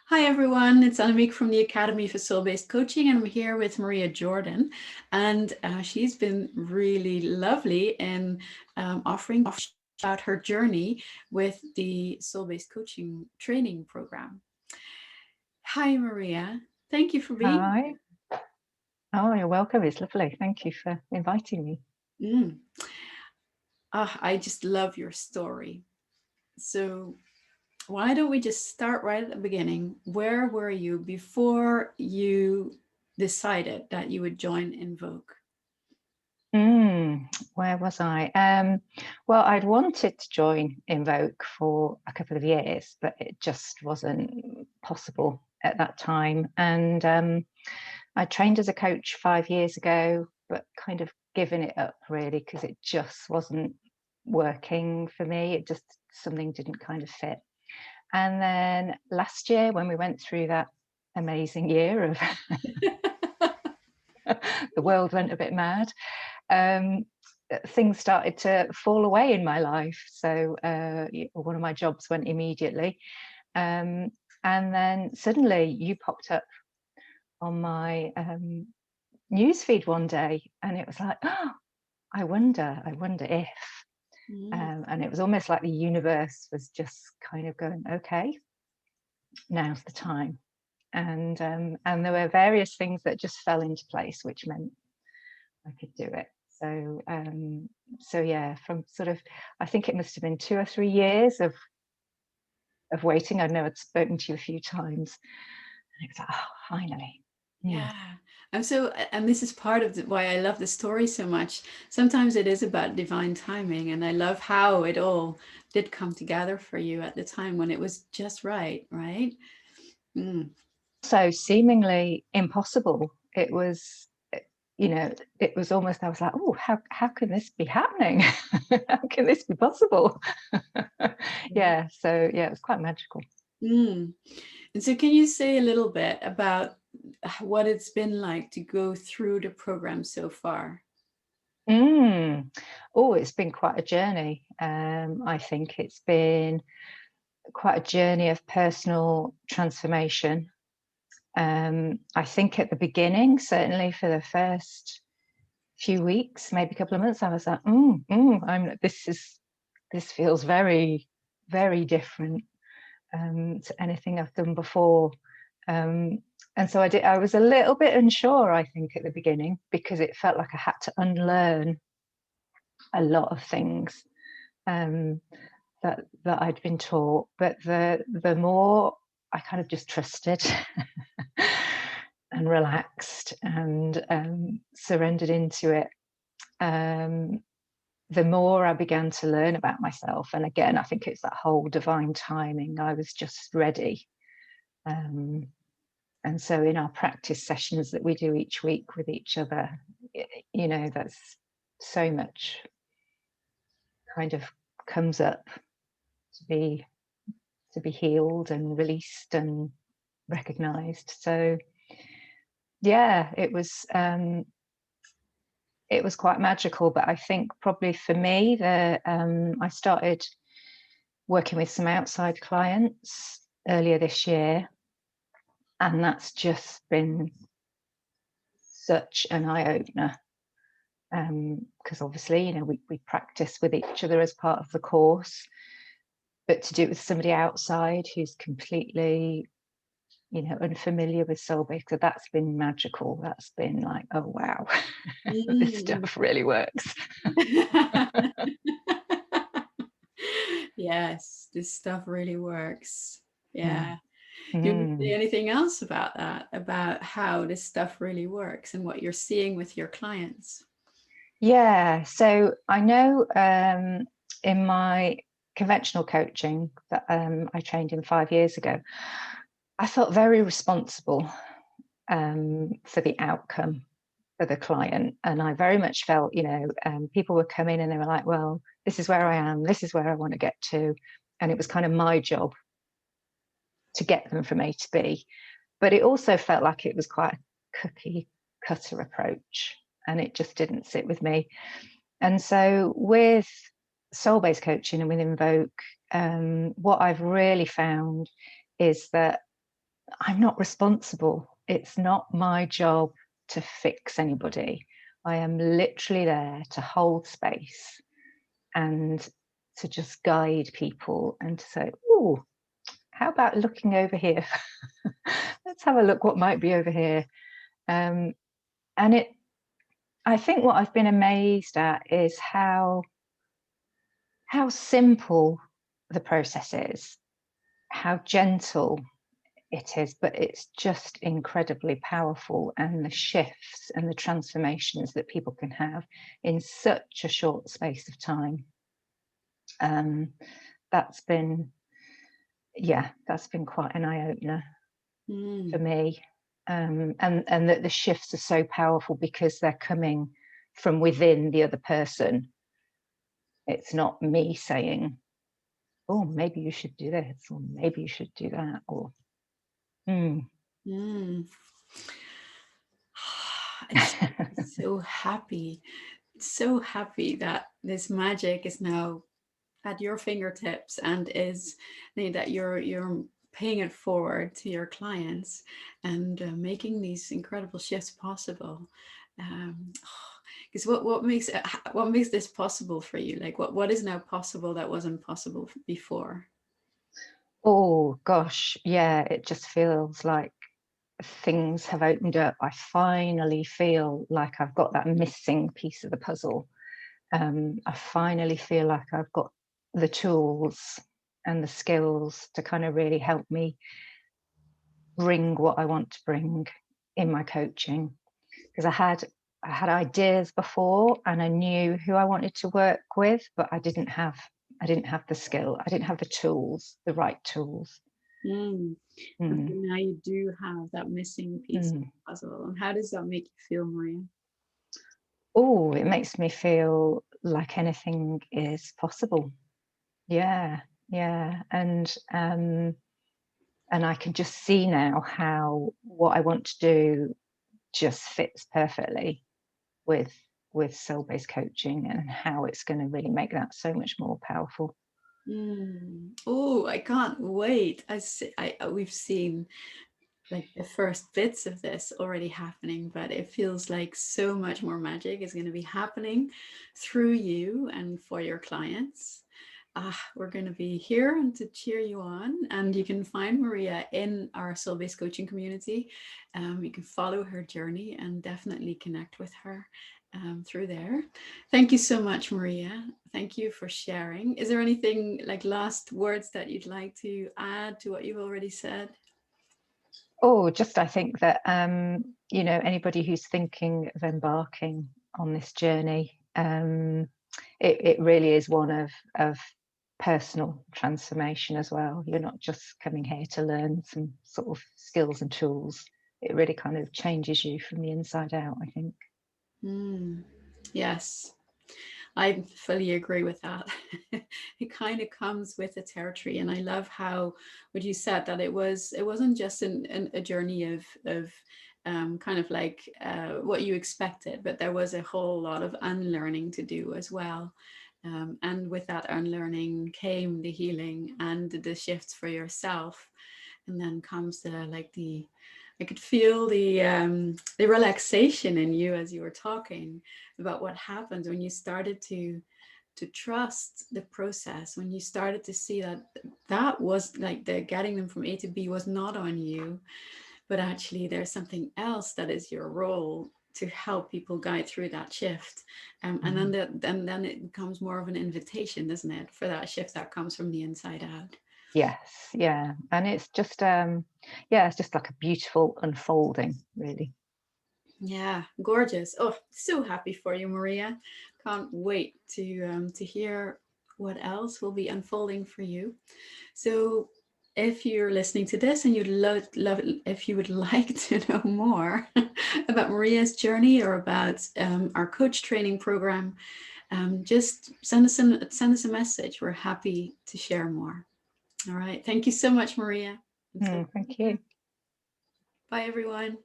Hi everyone, it's Annemiek from the Academy for Soul-Based Coaching, and I'm here with Maria Jordan, and she's been really lovely in offering about her journey with the Soul-Based Coaching training program. Hi Maria, thank you for being Hi. Oh, you're welcome. It's lovely. Thank you for inviting me. here. I just love your story. So why don't we just start right at the beginning? Where were you before you decided that you would join Invoke? Where was I? Well, I'd wanted to join Invoke for a couple of years, but it just wasn't possible at that time. And I trained as a coach 5 years ago, but kind of given it up really because it just wasn't working for me. It just something didn't kind of fit. And then last year, when we went through that amazing year of the world went a bit mad, things started to fall away in my life. So one of my jobs went immediately. And then suddenly you popped up on my newsfeed one day, and it was like, oh, I wonder if. And it was almost like the universe was just kind of going, okay, now's the time. And there were various things that just fell into place, which meant I could do it. So yeah, from sort of, I think it must have been 2 or 3 years of waiting. I know I'd spoken to you a few times, and it's like, oh, finally. Yeah. And this is part of why I love the story so much. Sometimes it is about divine timing, and I love how it all did come together for you at the time when it was just right, right? Mm. So seemingly impossible. It was, it was almost, I was like, oh, how can this be happening? How can this be possible? Yeah, so yeah, it was quite magical. Mm. And so, can you say a little bit about what it's been like to go through the program so far? Oh, it's been quite a journey. I think it's been quite a journey of personal transformation. I think at the beginning, certainly for the first few weeks, maybe a couple of months, I was like, this feels very, very different to anything I've done before. And so I was a little bit unsure, I think, at the beginning, because it felt like I had to unlearn a lot of things that I'd been taught. But the more I kind of just trusted and relaxed and surrendered into it, the more I began to learn about myself. And again, I think it's that whole divine timing. I was just ready. And so in our practice sessions that we do each week with each other, that's so much kind of comes up to be healed and released and recognized. So yeah, it was quite magical. But I think probably for me, I started working with some outside clients earlier this year, and that's just been such an eye-opener, because obviously, we practice with each other as part of the course, but to do it with somebody outside who's completely unfamiliar with soul-based, so that's been magical. That's been like, oh wow, this stuff really works. Yes, this stuff really works. Yeah. Mm. Do you want to say anything else about that, about how this stuff really works and what you're seeing with your clients? Yeah, so I know in my conventional coaching that I trained in 5 years ago, I felt very responsible for the outcome for the client. And I very much felt, people would come in and they were like, well, this is where I am, this is where I want to get to. And it was kind of my job to get them from A to B. But it also felt like it was quite a cookie cutter approach, and it just didn't sit with me. And so with soul-based coaching and with Invoke, what I've really found is that I'm not responsible. It's not my job to fix anybody. I am literally there to hold space and to just guide people and to say, oh, how about looking over here? Let's have a look what might be over here. And I think what I've been amazed at is how simple the process is, how gentle it is, but it's just incredibly powerful, and the shifts and the transformations that people can have in such a short space of time. That's been quite an eye-opener for me. And that the shifts are so powerful because they're coming from within the other person. It's not me saying, oh, maybe you should do this, or maybe you should do that, or It's so happy. So happy that this magic is now at your fingertips and is that you're paying it forward to your clients and making these incredible shifts possible. Because what makes this possible for you? Like what is now possible that wasn't possible before? Oh gosh, yeah, it just feels like things have opened up. I finally feel like I've got that missing piece of the puzzle. I finally feel like I've got the tools and the skills to kind of really help me bring what I want to bring in my coaching. Because I had ideas before and I knew who I wanted to work with, but I didn't have the skill. I didn't have the tools, the right tools. And so now you do have that missing piece of the puzzle. And how does that make you feel, Maria? Oh, it makes me feel like anything is possible. Yeah, yeah. And I can just see now how what I want to do just fits perfectly with soul-based coaching, and how it's going to really make that so much more powerful. Oh, I can't wait. We've seen like the first bits of this already happening, but it feels like so much more magic is going to be happening through you and for your clients. We're going to be here and to cheer you on, and you can find Maria in our soul-based coaching community. You can follow her journey and definitely connect with her through there. Thank you so much, Maria. Thank you for sharing. Is there anything like last words that you'd like to add to what you've already said? Oh, just I think that anybody who's thinking of embarking on this journey, it really is one of personal transformation as well. You're not just coming here to learn some sort of skills and tools. It really kind of changes you from the inside out, I think. Yes, I fully agree with that. It kind of comes with the territory, and I love how what you said, that it wasn't just a journey of kind of like what you expected, but there was a whole lot of unlearning to do as well. And with that unlearning came the healing and the shifts for yourself, and then comes I could feel the relaxation in you as you were talking about what happens when you started to trust the process, when you started to see that was like the getting them from A to B was not on you, but actually there's something else that is your role to help people guide through that shift. And then it becomes more of an invitation, doesn't it, for that shift that comes from the inside out. Yes, yeah. And it's just it's just like a beautiful unfolding, really. Yeah, gorgeous. Oh, so happy for you, Maria. Can't wait to hear what else will be unfolding for you. So if you're listening to this and you'd love if you would like to know more about Maria's journey or about our coach training program, just send us a message. We're happy to share more. All right. Thank you so much, Maria. Thank you. Bye, everyone.